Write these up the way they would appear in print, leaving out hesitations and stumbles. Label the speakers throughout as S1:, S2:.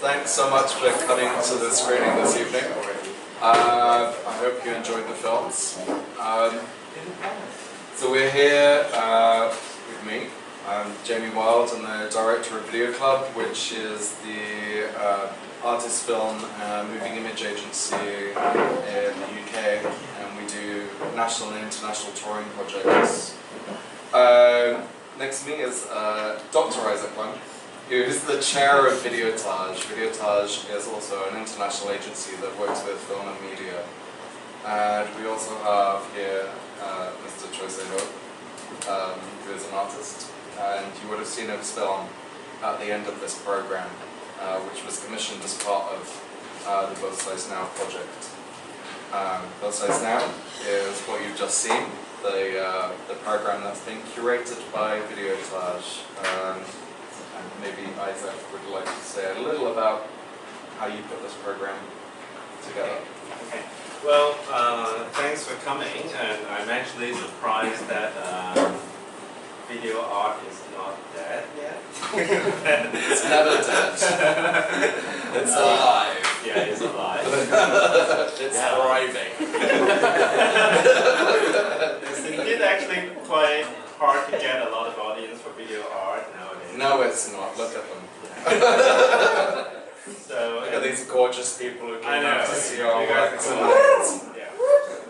S1: thanks so much for coming to the screening this evening. I hope you enjoyed the films. So we're here with me. I'm Jamie Wild, and the director of Video Club, which is the artist film and moving image agency in the UK, and we do national and international touring projects. Next to me is Dr. Isaac Wang, who is the chair of Videotage. Videotage is also an international agency that works with film and media. And we also have here Mr. Choi Se-ho, who is an artist. And you would have seen his film at the end of this program, which was commissioned as part of the Both Sides Now project. Both Sides Now is what you've just seen, the program that's been curated by Videotage. And maybe Isaac would like to say a little about how you put this program together.
S2: Okay. Well, thanks for coming, and I'm actually surprised that video art is not dead yet.
S1: It's never dead. It's alive.
S2: Yeah, it's alive.
S1: It's thriving.
S2: It's indeed actually quite hard to get a lot of audience for video art nowadays.
S1: No, it's not. Look at them.
S2: So,
S1: look at these gorgeous people who came out to see our work
S2: tonight. Yeah.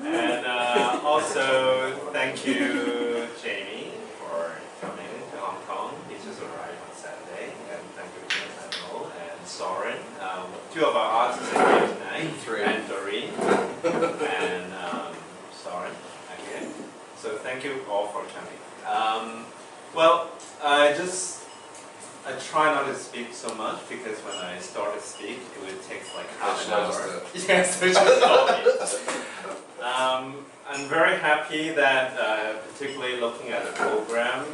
S2: And also, thank you, Jamie, for coming to Hong Kong. He just arrived on Saturday. And thank you, Admiral and Soren. Two of our artists are here tonight. And Doreen. And Soren again. So thank you all for coming. Well, I try not to speak so much because when I start to speak, it would take like half an hour. Yes, which is I'm very happy that, particularly looking at the program,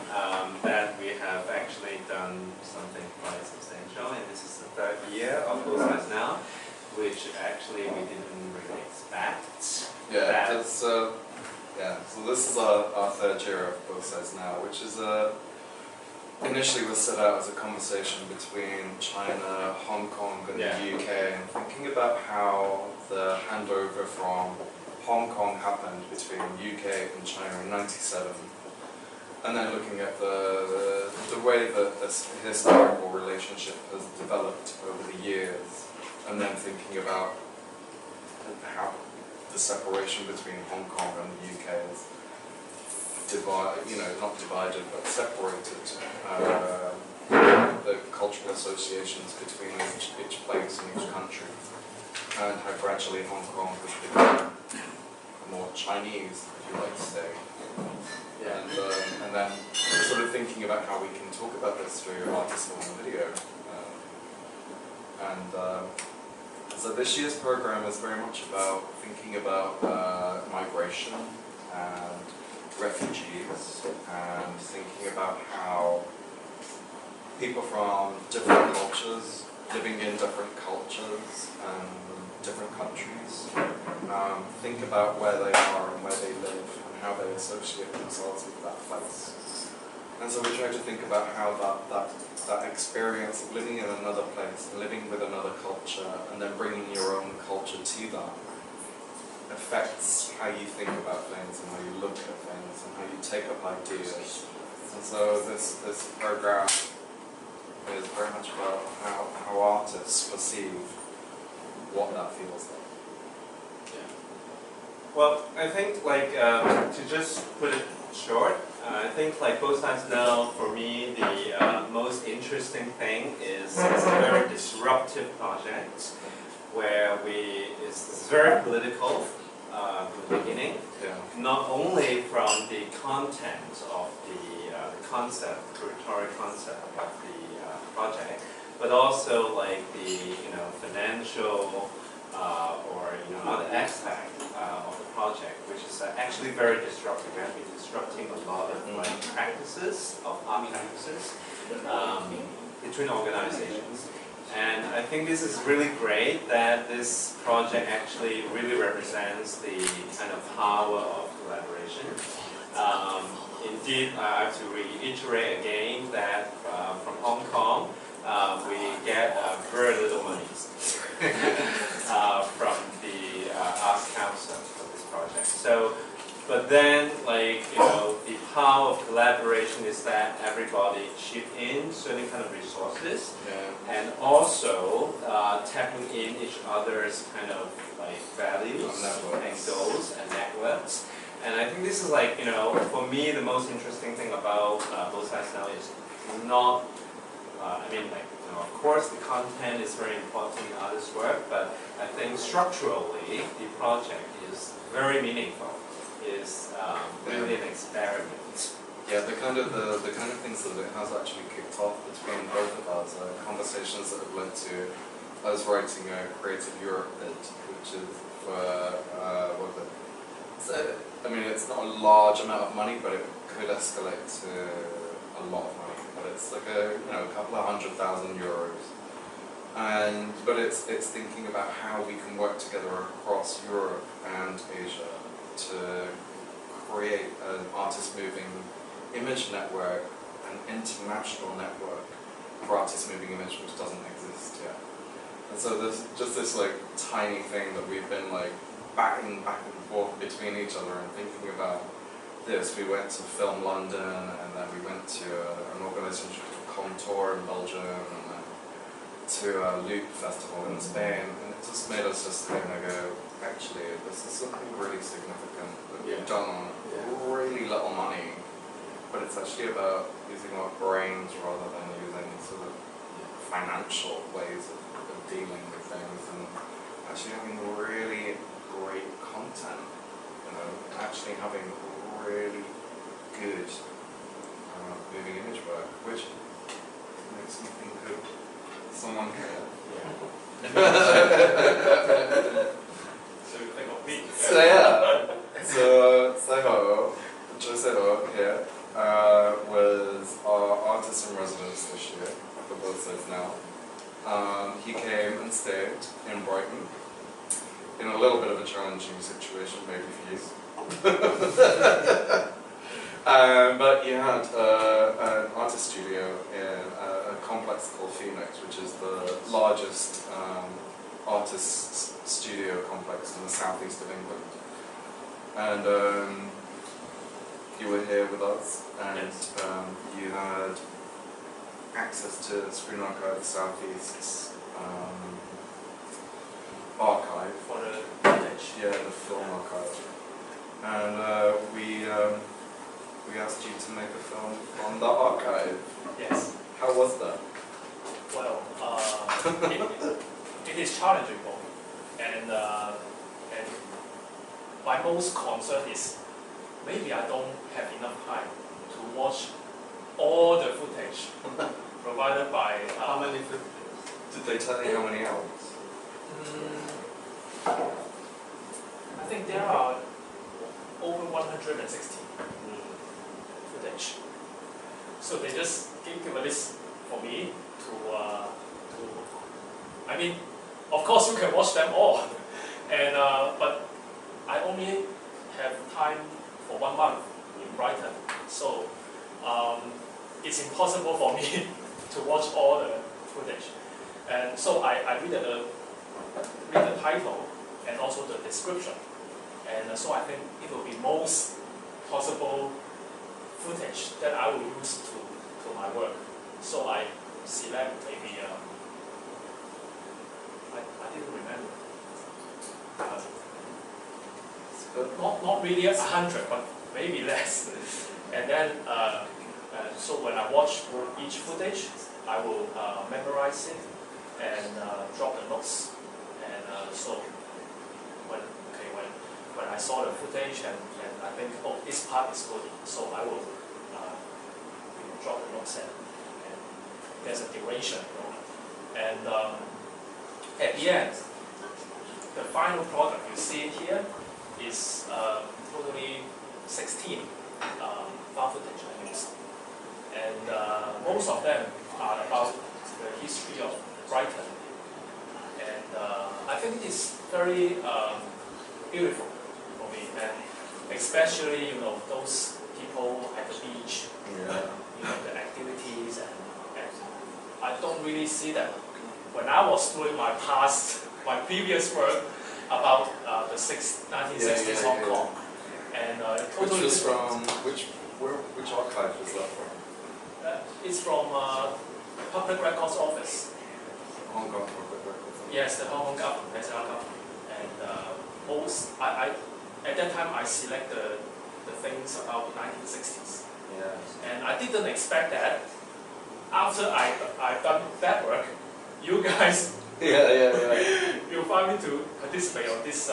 S2: that we have actually done something quite substantial, and this is the third year of Both Sides Now, which actually we didn't really expect.
S1: Yeah, so this is our third year of Both Sides Now, which is initially was set out as a conversation between China, Hong Kong, and the UK, and thinking about how the handover from Hong Kong happened between UK and China in '97, and then looking at the way that this historical relationship has developed over the years, and then thinking about how the separation between Hong Kong and the UK is not divided, but separated the cultural associations between each place and each country, and how gradually Hong Kong has become more Chinese, if you like to say. And then sort of thinking about how we can talk about this through artist film and video. So this year's program is very much about thinking about migration and refugees, and thinking about how people from different cultures, living in different cultures and different countries, think about where they are and where they live and how they associate themselves with that place. And so we try to think about how that experience of living in another place, living with another culture, and then bringing your own culture to that affects how you think about things and how you look at things and how you take up ideas. And so this program is very much about how artists perceive what that feels like.
S2: Yeah. Well, I think to just put it short, I think Both Sides Now, for me, the most interesting thing is it's a very disruptive project where it's very political from the beginning, not only from the content of the concept, the curatorial concept of the project, but also the financial or other aspect of the project, which is actually very disruptive. We have been disrupting a lot of practices, of art practices between organizations. And I think this is really great that this project actually really represents the kind of power of collaboration. Indeed, I have to reiterate again that from Hong Kong, we get very little money from the Arts Council for this project. So, but then, like, you know, the power of collaboration is that everybody chip in certain kind of resources,
S1: Yeah.
S2: and also tapping in each other's kind of like values and goals and networks. And I think this is like, you know, for me the most interesting thing about Both Sides Now is not, I mean, like, you know, of course the content is very important in artists' work, but I think structurally the project is very meaningful. Is really an experiment.
S1: Yeah, the kind of things that it has actually kicked off between both of us are conversations that have led to us writing a Creative Europe bid, which is for what was it? So, I mean, it's not a large amount of money, but it could escalate to a lot of money. But it's like a couple of €100,000, and but it's thinking about how we can work together across Europe and Asia to create an artist moving image network, an international network for artist moving image which doesn't exist yet. And so there's just this like tiny thing that we've been like batting back and forth between each other and thinking about this. We went to Film London, and then we went to an organisation called Contour in Belgium, and then to a Loop Festival in Spain, and it just made us just kind of go, actually, this is something really significant that we've done on really little money, but it's actually about using our brains rather than using sort of financial ways of dealing with things, and actually having really great content, you know, actually having really good moving image work, which makes me think of someone here. So yeah, so Seho, Josero here, was our artist in residence this year for Both Sides Now. He came and stayed in Brighton in a little bit of a challenging situation, maybe for you. But he had an artist studio in a complex called Phoenix, which is the largest artist studio complex in the southeast of England. And you were here with us, and you had access to Screen Archive Southeast's archive.
S3: For the footage.
S1: Yeah, the film archive. And we asked you to make a film on the archive.
S3: Yes.
S1: How was that?
S3: Well, it is challenging for me, and my most concern is maybe I don't have enough time to watch all the footage provided by.
S1: How many footages? Did they tell you how many hours?
S3: I think there are over 160 footage. So they just give a list for me to. I mean, of course you can watch them all, and but I only have time for 1 month in Brighton, so it's impossible for me to watch all the footage. And so I read the title and also the description, and so I think it will be most possible footage that I will use to my work. So I select maybe I didn't remember. Not really 100, but maybe less. And then so when I watch each footage, I will memorize it and drop the notes. And so when I saw the footage and I think, oh, this part is good, so I will drop the notes and there's a duration. And at the end, the final product you see here is totally 16 found footage I used. And most of them are about the history of Brighton. And I think it is very beautiful for me, and especially those people at the beach, the activities and I don't really see that. When I was doing my previous work about the 1960s Hong Kong, and totally
S1: Which was
S3: different.
S1: from, which archive was that from?
S3: It's from Public Records Office.
S1: Hong Kong Public Records.
S3: Yes, the Hong Kong government, national government. And at that time I select the things about the 1960s.
S1: Yeah.
S3: And I didn't expect that. After I've done that work, you guys you find me to participate on this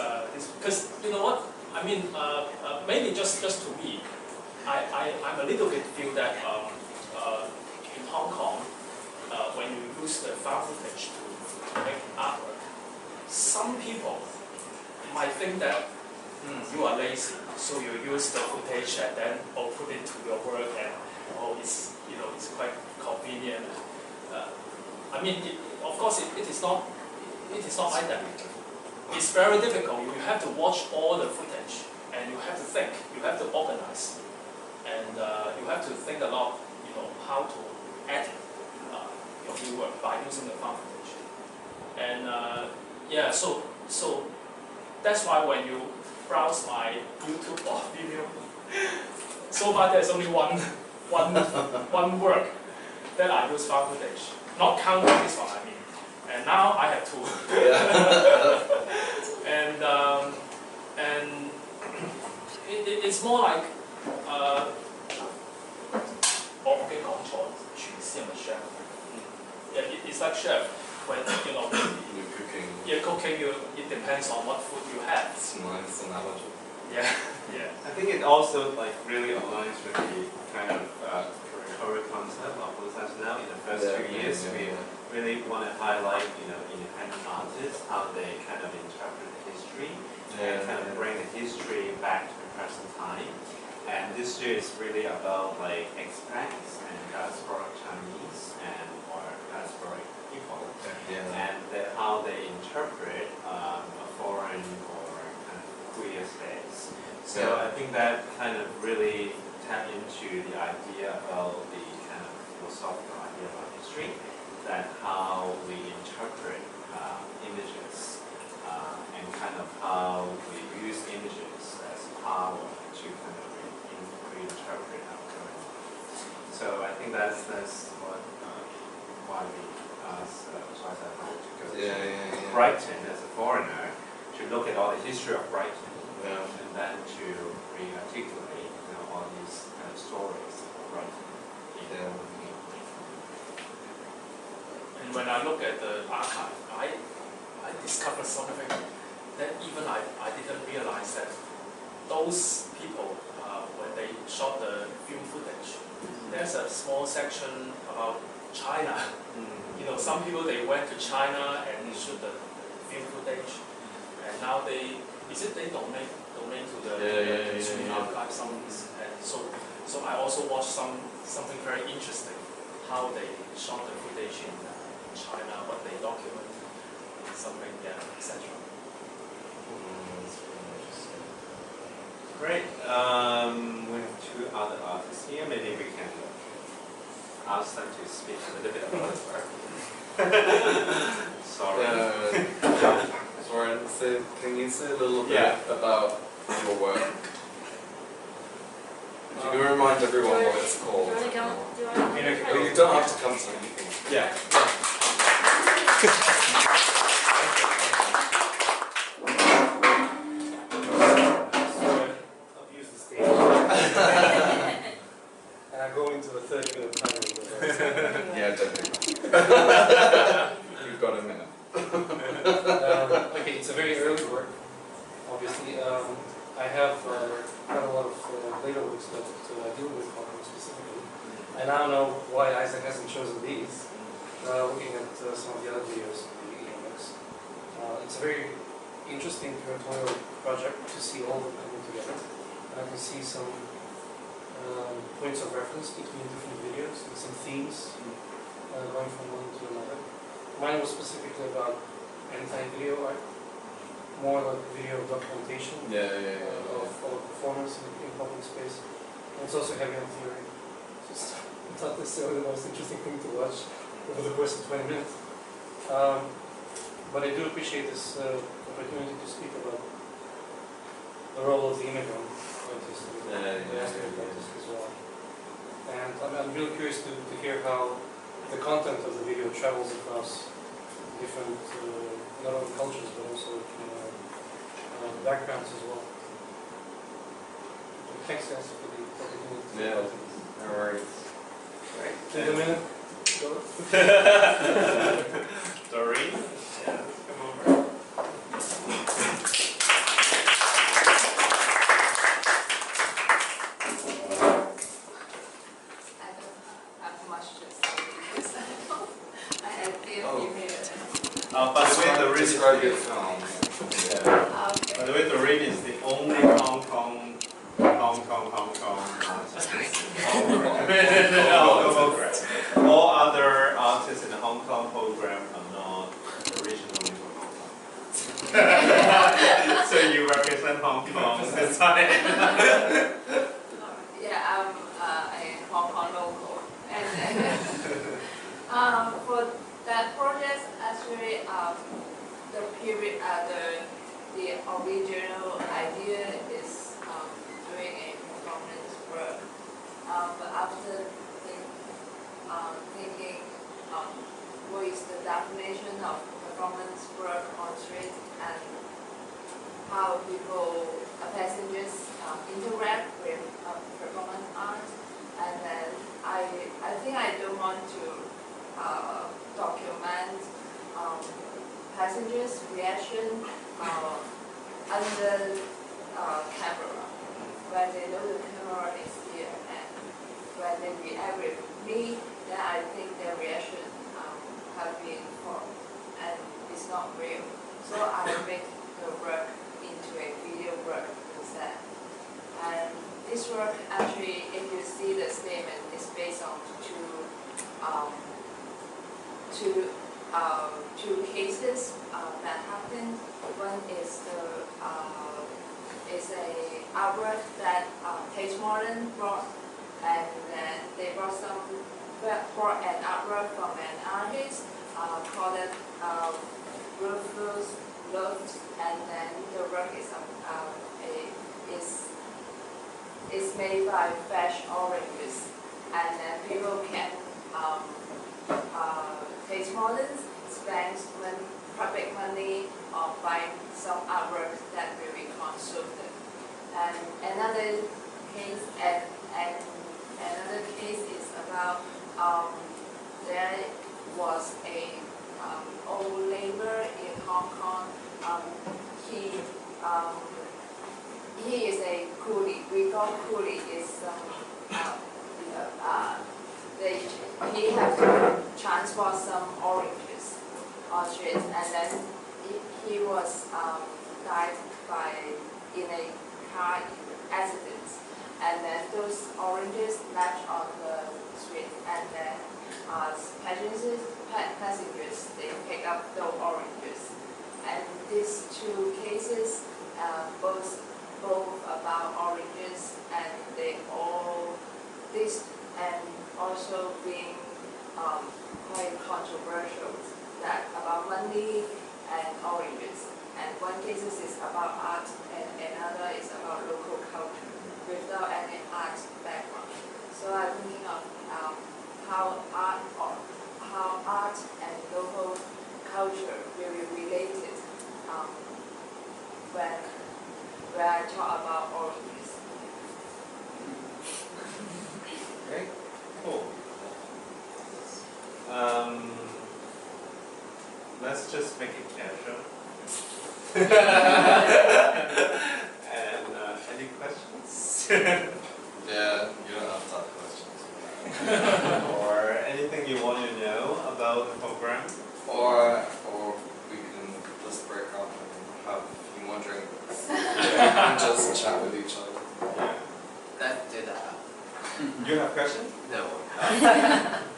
S3: because you know what I mean. Maybe just to me, I'm a little bit feel that in Hong Kong, when you use the found footage to make artwork, some people might think that you are lazy, so you use the footage and then put it to your work, and it's it's quite convenient. I mean, of course, it is not like that. It's very difficult. You have to watch all the footage, and you have to think. You have to organize, and you have to think a lot. How to edit your new work by using the found footage. And yeah, so that's why when you browse my YouTube or video, so far there's only one work that I use found footage, not counting this one, I mean. And now I have two. and it's more like 我嘅講錯，廚師係咪 chef？ Yeah, it's like chef when
S1: You're cooking.
S3: you're cooking. It depends on what food you have.
S1: It's a nice analogy.
S3: Yeah, yeah.
S2: I think it also really aligns with the kind of current concept of now. In the first 2 years, we really want to highlight, independent artists, how they kind of interpret the history and kind of bring the history back to the present time. And this year is really about expats and diasporic Chinese or diasporic people, and how they interpret a foreign or kind of queer space. So I think that kind of really tap into the idea about the kind of philosophical idea about history, that how we interpret images and kind of how we use images as power to kind of reinterpret our current. So I think that's what why we asked Chai to go to Brighton as a foreigner, to look at all the history of Brighton, and then to re-articulate all these kind of stories of Brighton.
S3: And when I look at the archive, I discovered something that even I didn't realize, that those people, when they shot the film footage, there's a small section about China. Some people, they went to China and shoot the film footage, and now they donate to the History Archive and so I also watched something very interesting, how they shot the footage in China, what they document, something, etc.
S2: Great. We have two other artists here. Maybe we can ask them to speak a little bit about their work. Sorry.
S1: Soren, can you say a little bit about your work? You can remind everyone what it's called. You don't have to come to me.
S2: Yeah.
S4: And I go into the 30-minute time.
S1: Yeah, definitely. You've got a minute.
S4: Okay, it's a very early work, obviously. I have quite a lot of later works that deal with Hong Kong specifically. I now know why Isaac hasn't chosen these, looking at some of the other videos in the index. It's a very interesting curatorial project to see all of them coming together. I can see some points of reference between different videos and some themes going from one to another. Mine was specifically about anti-video art, more like video documentation of performance in public space. And it's also heavy on theory. Just not necessarily the most interesting thing to watch. over the course of 20 minutes. But I do appreciate this opportunity to speak about the role of the immigrant artist, the aspect artist as well. And I'm really curious to hear how the content of the video travels across different, not only cultures, but also backgrounds as well. Thanks guys for the opportunity.
S1: Yeah, no worries.
S2: Right.
S4: Take a minute.
S2: Doreen? Yeah, come over.
S5: I don't have much to say because I have been prepared.
S2: By the way, Doreen is
S1: Describe your
S2: the,
S1: film.
S2: by the way, Doreen is the only Hong Kong All other artists in the Hong Kong program are not originally from Hong Kong. So you represent Hong Kong. That's right.
S5: Yeah, I'm a Hong Kong local. And for that project, actually, the period, the original idea is doing a performance work. But after thinking what is the definition of performance work on street and how people, passengers interact with performance art, and then I think I don't want to document passengers' reaction under camera when they know the camera is here, and when they react with me, then I think their reaction have been formed and it's not real. So I make the work into a video work instead. And this work actually, if you see the statement, is based on two cases that happened. One is a artwork that Tate Modern brought, and then they brought an artwork from an artist called Rufus Lutz, and then the work is made by fresh oranges, and then people can Tate Modern spend public money on buying some artwork that will be consumed. And another case is about there was a old neighbor in Hong Kong. He is a coolie. We thought coolie is he had to transport some oranges on street, and then he was died in a car accident, and then those oranges left on the street, and then passengers they pick up those oranges, and these two cases both about oranges, and and also being quite controversial, that about money and oranges. And one case is about art, and another is about local culture without any art background. So I'm thinking of how art and local culture will be related when I talk about oranges.
S2: Okay, cool. Let's just make it casual. And any questions?
S1: Yeah, you don't have tough questions.
S2: Or anything you want to know about the program?
S1: Or we can just break up and have a few more drinks. And just chat with each other.
S2: Yeah.
S6: Let's do that.
S2: You have questions?
S6: No.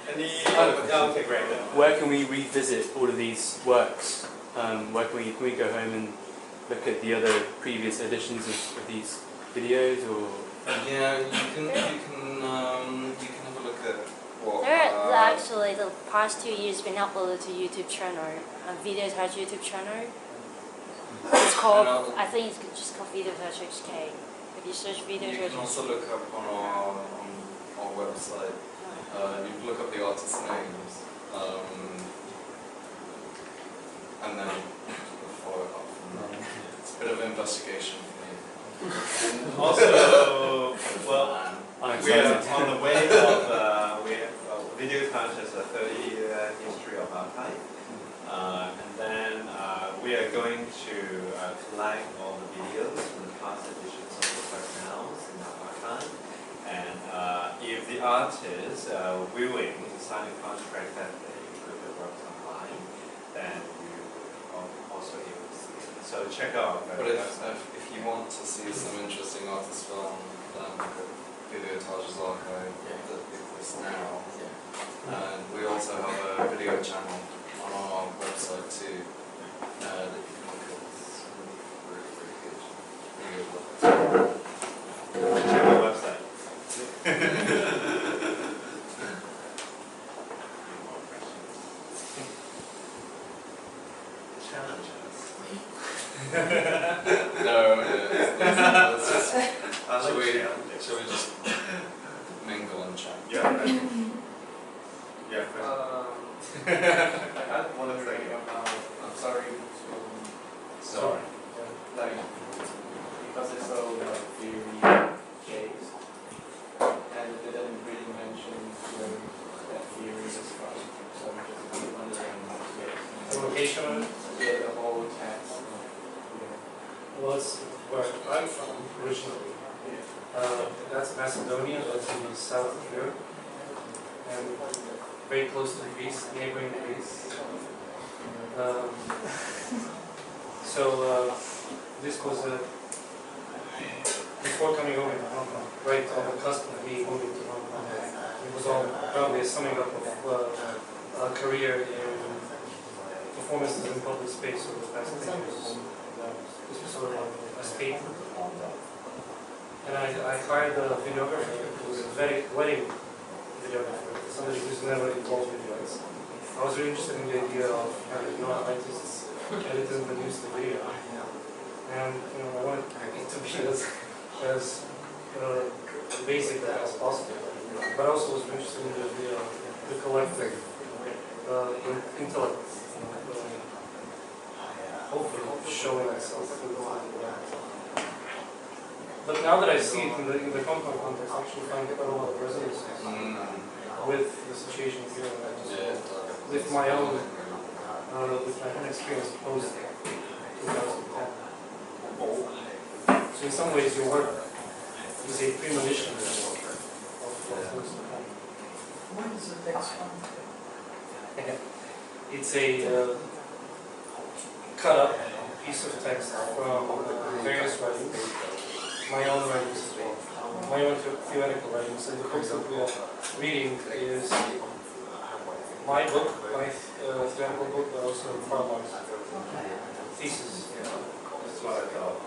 S2: Any? Oh, okay, great.
S7: Where can we revisit all of these works? Where can we go home and look at the other previous editions of these videos, or?
S1: Yeah, you can have a look at Well,
S6: There actually the past 2 years been uploaded to YouTube channel, Video Touch YouTube channel. It's called, I think it's just called Video Touch HK. If you search Video
S1: you
S6: Touch
S1: can also look up on our website. You can look up the artists' names, and then follow it up from there. It's a bit of investigation for me.
S2: And also, well, we are on the way of Video Touch has a 30-year history of archive, and then we are going to collect all the videos from the past editions of the personnels in our archive. And if the artist willing to sign a contract that they put their works online, then we will also able to see it. So check out.
S1: But if you want to see some interesting artist film, then look at Video Touch's archive that exists now. And we also have a video channel on our website too that you can look at some really, really good video work.
S2: Check our website. Challenge us.
S1: No, let's just,
S2: I
S1: shall
S2: like
S1: we
S2: challenges.
S1: just mingle and chat?
S2: Yeah. Yeah.
S8: I had one thing about, I'm sorry to,
S2: Sorry.
S8: like, because it's so like theory based, and they didn't really mention where that theory is from, so I'm just wondering,
S4: The location,
S8: the whole text.
S4: was where I'm from originally. That's Macedonia, that's in the south of Europe, and very close to Greece, neighboring Greece. This was before coming over to Hong Kong, right on the cusp of me moving to Hong Kong. It was all probably a summing up of a career in performances in public space over the past 10 years. This was sort of a statement. And I hired a videographer who was a wedding videographer, somebody who's never involved with videos. I was really interested in the idea of having non-artists edit and produce the video. And I wanted it to be as basic as possible. But I also was interested in the collective intellect, hopefully showing itself through the line. But now that I see it in the Hong Kong context, I actually find quite a lot of resonance with the situation here. With my own experience post 2010. So in some ways your work is a premonition of what's to come.
S9: When is the next one?
S4: It's a cut up piece of text from various writings, my own writings as well, my own theoretical writings. And the book that we are reading is my book, my theoretical book, but also Farmar's thesis.
S2: That's what I thought.